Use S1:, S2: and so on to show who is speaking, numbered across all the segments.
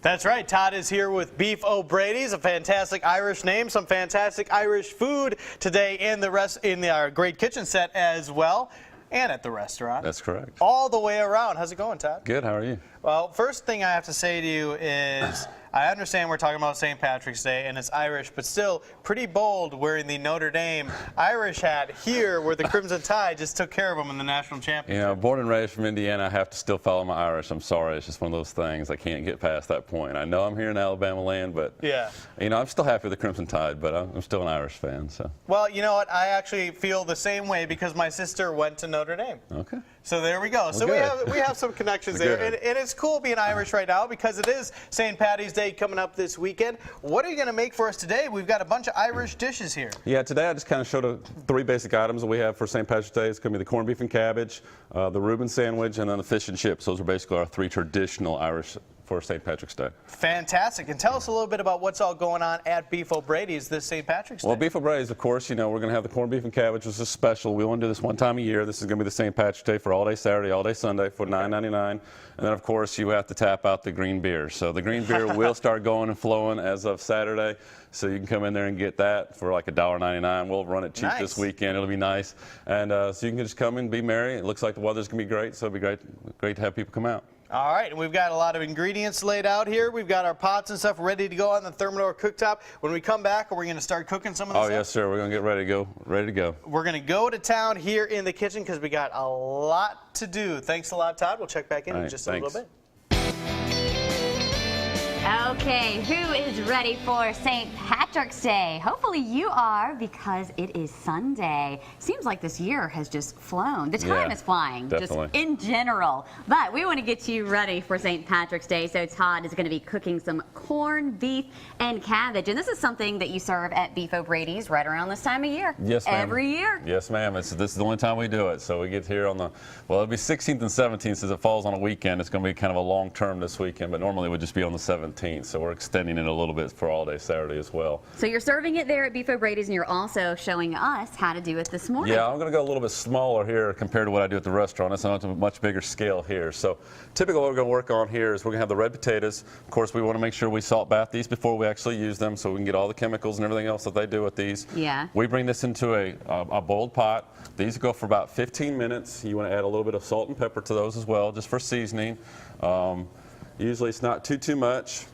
S1: That's right. Todd is here with Beef O'Brady's, a fantastic Irish name, some fantastic Irish food today in the great kitchen set as well, and at the restaurant.
S2: That's correct.
S1: All the way around. How's it going, Todd?
S2: Good. How are you?
S1: Well, first thing I have to say to you is I understand we're talking about St. Patrick's Day and it's Irish, but still pretty bold wearing the Notre Dame Irish hat here where the Crimson Tide just took care of them in the national championship.
S2: You know, born and raised from Indiana, I have to still follow my Irish. I'm sorry. It's just one of those things. I can't get past that point. I know I'm here in Alabama land, but,
S1: yeah,
S2: you know, I'm still happy with the Crimson Tide, but I'm still an Irish fan. So.
S1: Well, you know what? I actually feel the same way because my sister went to Notre Dame.
S2: Okay.
S1: So there we go.
S2: Well,
S1: so we have some connections there. And it's cool being Irish right now because it is St. Patty's Day coming up this weekend. What are you going to make for us today? We've got a bunch of Irish dishes here. Yeah,
S2: today I just kind of showed three basic items that we have for St. Patrick's Day. It's going to be the corned beef and cabbage, the Reuben sandwich, and then the fish and chips. Those are basically our three traditional Irish for St. Patrick's Day.
S1: Fantastic. And tell us a little bit about what's all going on at Beef O'Brady's this St. Patrick's Day.
S2: Well, Beef O'Brady's, of course, you know, we're going to have the corned beef and cabbage, which is special. We only do this one time a year. This is going to be the St. Patrick's Day for all day Saturday, all day Sunday for $9.99. And then, of course, you have to tap out the green beer. So the green beer will start going and flowing as of Saturday. So you can come in there and get that for like $1.99. We'll run it cheap this weekend. It'll be nice. And so you can just come and be merry. It looks like the weather's going to be great, so it'll be great to have people come out.
S1: All right, and we've got a lot of ingredients laid out here. We've got our pots and stuff ready to go on the Thermador cooktop. When we come back, are we going to start cooking some of this stuff?
S2: Yes, sir. We're going to get ready to go.
S1: We're going to go to town here in the kitchen because we got a lot to do. Thanks a lot, Todd. We'll check back in just a little bit.
S3: Okay, who is ready for St. Patrick's Day? Hopefully you are, because it is Sunday. Seems like this year has just flown. The time is flying,
S2: definitely.
S3: Just in general. But we want to get you ready for St. Patrick's Day, so Todd is going to be cooking some corned beef and cabbage. And this is something that you serve at Beef O'Brady's right around this time of year.
S2: Yes, ma'am.
S3: Every year.
S2: Yes, ma'am. This is the only time we do it. So we get here on the, well, it'll be 16th and 17th since it falls on a weekend. It's going to be kind of a long term this weekend, but normally it would just be on the 17th. So we're extending it a little bit for all day Saturday as well.
S3: So you're serving it there at Beef O'Brady's, and you're also showing us how to do it this morning.
S2: Yeah, I'm going to go a little bit smaller here compared to what I do at the restaurant. It's on a much bigger scale here. So typically what we're going to work on here is we're going to have the red potatoes. Of course, we want to make sure we salt bath these before we actually use them so we can get all the chemicals and everything else that they do with these.
S3: Yeah.
S2: We bring this into a boiled pot. These go for about 15 minutes. You want to add a little bit of salt and pepper to those as well, just for seasoning. Usually it's not too much.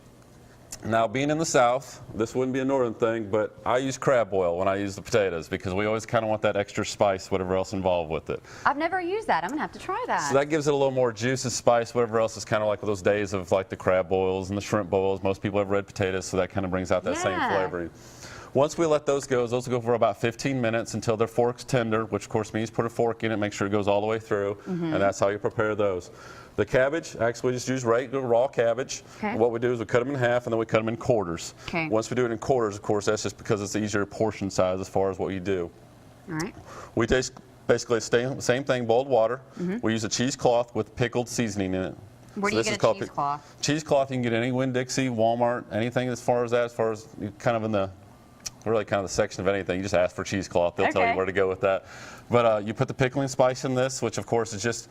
S2: Now, being in the South, this wouldn't be a northern thing, but I use crab oil when I use the potatoes because we always kind of want that extra spice, whatever else involved with it.
S3: I've never used that. I'm going to have to try that.
S2: So that gives it a little more juice and spice, whatever else is kind of like those days of like the crab boils and the shrimp boils. Most people have red potatoes, so that kind of brings out that same flavor. Once we let those go for about 15 minutes until their fork's tender, which of course means put a fork in it, make sure it goes all the way through, and that's how you prepare those. The cabbage, actually we just use regular raw cabbage. What we do is we cut them in half and then we cut them in quarters. Once we do it in quarters, of course, that's just because it's easier portion size as far as what you do.
S3: All right.
S2: We taste basically the same thing, boiled water. We use a cheesecloth with pickled seasoning in it.
S3: Where do you get a cheesecloth?
S2: Cheesecloth, you can get any Winn-Dixie, Walmart, anything as far as kind of in the really kind of the section of anything. You just ask for cheesecloth. They'll tell you where to go with that. But you put the pickling spice in this, which of course is just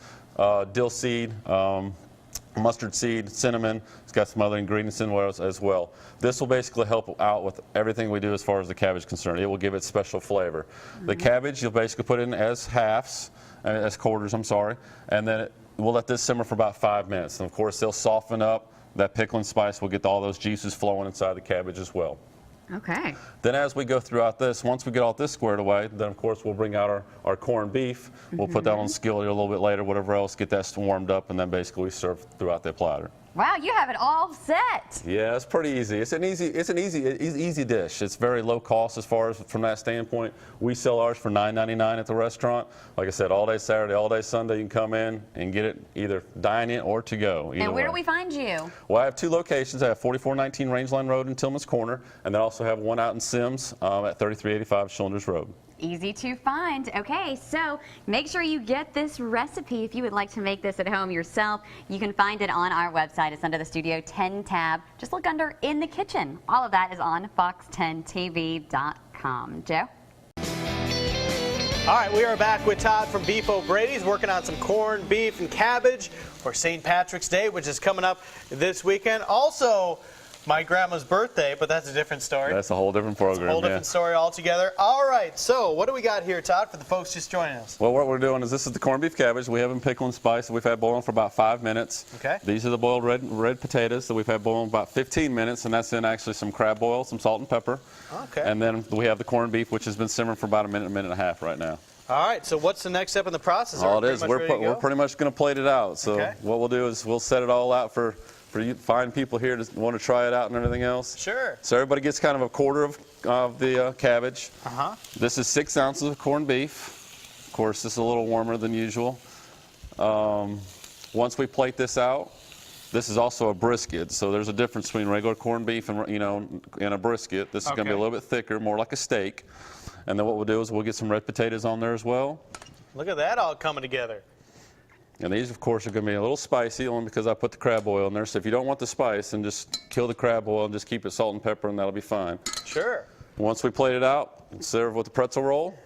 S2: dill seed, mustard seed, cinnamon. It's got some other ingredients in there as well. This will basically help out with everything we do as far as the cabbage is concerned. It will give it special flavor. The cabbage you'll basically put in as quarters, I'm sorry, and then we'll let this simmer for about 5 minutes. And of course they'll soften up. That pickling spice will get all those juices flowing inside the cabbage as well.
S3: Okay.
S2: Then as we go throughout this, once we get all this squared away, then of course we'll bring out our corned beef. We'll put that on the skillet a little bit later, whatever else, get that warmed up, and then basically we serve throughout the platter.
S3: Wow, you have it all set.
S2: Yeah, it's pretty easy. It's an easy dish. It's very low cost as far as from that standpoint. We sell ours for $9.99 at the restaurant. Like I said, all day Saturday, all day Sunday, you can come in and get it either dine in or to go.
S3: And where do we find you?
S2: Well, I have two locations. I have 4419 Rangeline Road in Tillman's Corner, and then I also have one out in Sims at 3385 Shoulders Road.
S3: Easy to find. Okay, so make sure you get this recipe if you would like to make this at home yourself. You can find it on our website. It's under the Studio 10 tab. Just look under In the Kitchen. All of that is on fox10tv.com. Joe?
S1: All right, we are back with Todd from Beef O'Brady's working on some corned beef and cabbage for St. Patrick's Day, which is coming up this weekend. Also, my grandma's birthday, but that's a different story.
S2: That's a whole different program.
S1: A whole different story altogether. All right, so what do we got here, Todd, for the folks just joining us?
S2: Well, what we're doing is this is the corned beef cabbage. We have them pickled and spiced. We've had boiling for about 5 minutes.
S1: Okay.
S2: These are the boiled red potatoes that we've had boiling about 15 minutes, and that's in actually some crab oil, some salt and pepper.
S1: Okay.
S2: And then we have the corned beef, which has been simmering for about a minute and a half right now.
S1: All right, so what's the next step in the process?
S2: All it is, we're pretty much going to plate it out. So what we'll do is we'll set it all out for you fine people here to want to try it out and everything else.
S1: Sure.
S2: So everybody gets kind of a quarter of the cabbage.
S1: Uh-huh.
S2: This is 6 ounces of corned beef. Of course, this is a little warmer than usual. Once we plate this out, this is also a brisket. So there's a difference between regular corned beef and and a brisket. This is going to be a little bit thicker, more like a steak. And then what we'll do is we'll get some red potatoes on there as well.
S1: Look at that all coming together.
S2: And these, of course, are going to be a little spicy, only because I put the crab oil in there. So if you don't want the spice, then just kill the crab oil and just keep it salt and pepper, and that'll be fine.
S1: Sure.
S2: Once we plate it out, serve with the pretzel roll.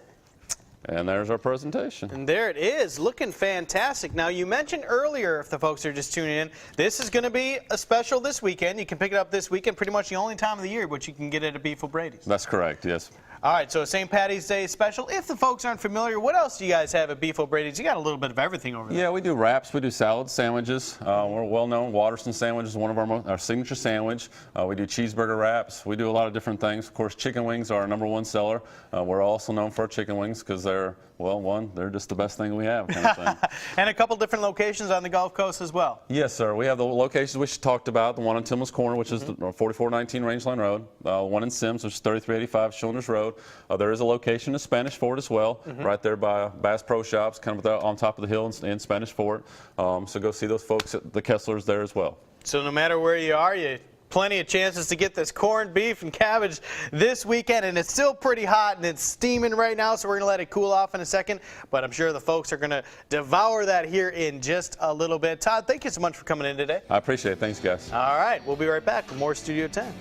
S2: And there's our presentation.
S1: And there it is, looking fantastic. Now, you mentioned earlier, if the folks are just tuning in, this is going to be a special this weekend. You can pick it up this weekend, pretty much the only time of the year, but you can get it at Beef O'Brady's.
S2: That's correct, yes.
S1: All right, so St. Patty's Day special. If the folks aren't familiar, what else do you guys have at Beef O'Brady's? You got a little bit of everything over there.
S2: Yeah, we do wraps, we do salads, sandwiches. We're well-known. Watterson sandwich is one of our signature sandwich. We do cheeseburger wraps. We do a lot of different things. Of course, chicken wings are our #1 seller. We're also known for our chicken wings because they're, well, they're just the best thing we have, kind of thing.
S1: And a couple different locations on the Gulf Coast as well.
S2: Yes, sir. We have the locations we talked about, the one on Timmels Corner, which is 4419 Rangeline Road, one in Sims, which is 3385 Children's Road. There is a location in Spanish Fort as well, right there by Bass Pro Shops, kind of on top of the hill in Spanish Fort. So go see those folks at the Kesslers there as well.
S1: So no matter where you are, plenty of chances to get this corned beef and cabbage this weekend, and it's still pretty hot and it's steaming right now, so we're going to let it cool off in a second, but I'm sure the folks are going to devour that here in just a little bit. Todd, thank you so much for coming in today.
S2: I appreciate it. Thanks, guys.
S1: All right, we'll be right back with more Studio 10.